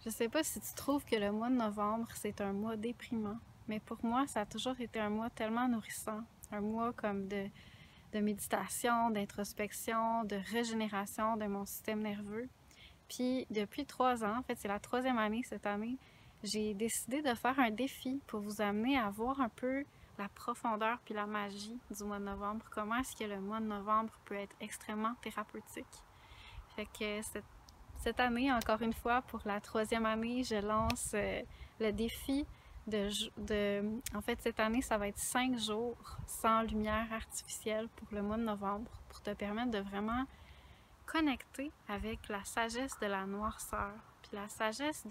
Je sais pas si tu trouves que le mois de novembre, c'est un mois déprimant, mais pour moi, ça a toujours été un mois tellement nourrissant. Un mois comme de méditation, d'introspection, de régénération de mon système nerveux. Puis depuis 3 ans, en fait, c'est la troisième année cette année, j'ai décidé de faire un défi pour vous amener à voir un peu la profondeur puis la magie du mois de novembre. Comment est-ce que le mois de novembre peut être extrêmement thérapeutique. Fait que cette année, encore une fois, pour la troisième année, je lance le défi En fait, cette année, ça va être 5 jours sans lumière artificielle pour le mois de novembre, pour te permettre de vraiment connecter avec la sagesse de la noirceur, puis la sagesse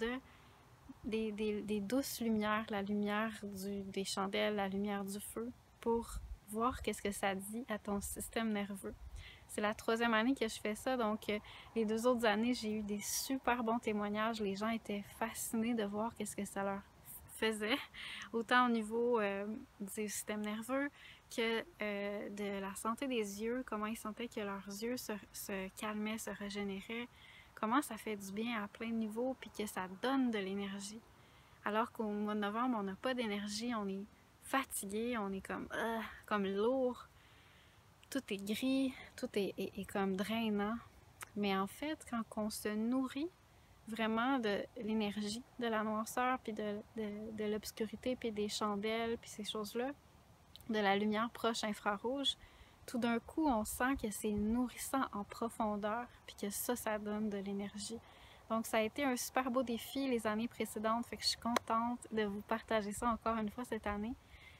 des douces lumières, la lumière des chandelles, la lumière du feu, pour voir qu'est-ce que ça dit à ton système nerveux. C'est la troisième année que je fais ça, donc les 2 autres années, j'ai eu des super bons témoignages. Les gens étaient fascinés de voir qu'est-ce que ça leur faisait, autant au niveau du système nerveux que de la santé des yeux, comment ils sentaient que leurs yeux se calmaient, se régénéraient, comment ça fait du bien à plein de niveaux, puis que ça donne de l'énergie. Alors qu'au mois de novembre, on n'a pas d'énergie, on est fatigué, on est comme lourd, tout est gris, tout est comme drainant. Mais en fait, quand on se nourrit vraiment de l'énergie, de la noirceur, puis de l'obscurité, puis des chandelles, puis ces choses-là, de la lumière proche infrarouge, tout d'un coup, on sent que c'est nourrissant en profondeur, puis que ça donne de l'énergie. Donc, ça a été un super beau défi les années précédentes, fait que je suis contente de vous partager ça encore une fois cette année.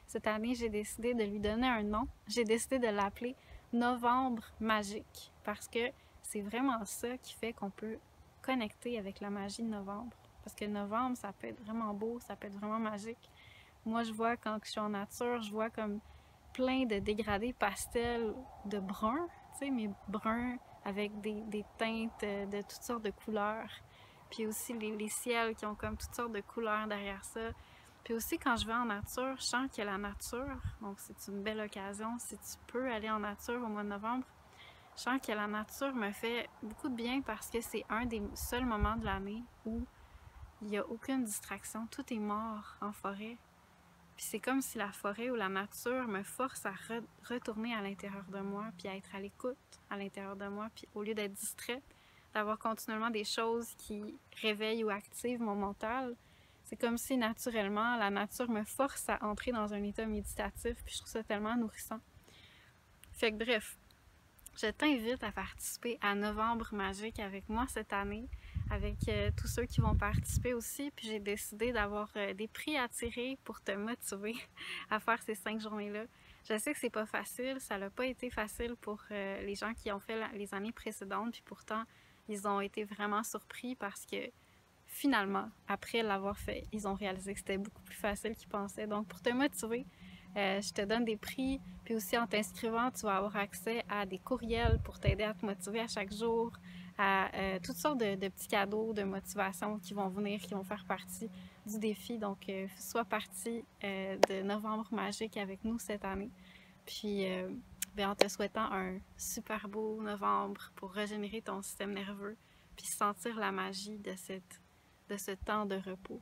Cette année, j'ai décidé de lui donner un nom. J'ai décidé de l'appeler Novembre magique, parce que c'est vraiment ça qui fait qu'on peut connecter avec la magie de novembre. Parce que novembre, ça peut être vraiment beau, ça peut être vraiment magique. Moi, je vois quand je suis en nature, je vois comme plein de dégradés pastels de brun, tu sais, mais bruns avec des teintes de toutes sortes de couleurs. Puis aussi les ciels qui ont comme toutes sortes de couleurs derrière ça. Puis aussi, quand je vais en nature, je sens que la nature, donc c'est une belle occasion, si tu peux aller en nature au mois de novembre, je sens que la nature me fait beaucoup de bien parce que c'est un des seuls moments de l'année où il n'y a aucune distraction, tout est mort en forêt. Puis c'est comme si la forêt ou la nature me force à retourner à l'intérieur de moi, puis à être à l'écoute à l'intérieur de moi, puis au lieu d'être distraite, d'avoir continuellement des choses qui réveillent ou activent mon mental, c'est comme si naturellement la nature me force à entrer dans un état méditatif, puis je trouve ça tellement nourrissant. Fait que bref, je t'invite à participer à Novembre Magique avec moi cette année, avec tous ceux qui vont participer aussi. Puis j'ai décidé d'avoir des prix à tirer pour te motiver à faire ces 5 journées-là. Je sais que c'est pas facile, ça n'a pas été facile pour les gens qui ont fait les années précédentes, puis pourtant ils ont été vraiment surpris parce que finalement, après l'avoir fait, ils ont réalisé que c'était beaucoup plus facile qu'ils pensaient. Donc pour te motiver, je te donne des prix, puis aussi en t'inscrivant, tu vas avoir accès à des courriels pour t'aider à te motiver à chaque jour, à toutes sortes de petits cadeaux de motivation qui vont venir, qui vont faire partie du défi. Donc, sois partie de Novembre Magique avec nous cette année. Puis, en te souhaitant un super beau novembre pour régénérer ton système nerveux, puis sentir la magie de ce temps de repos.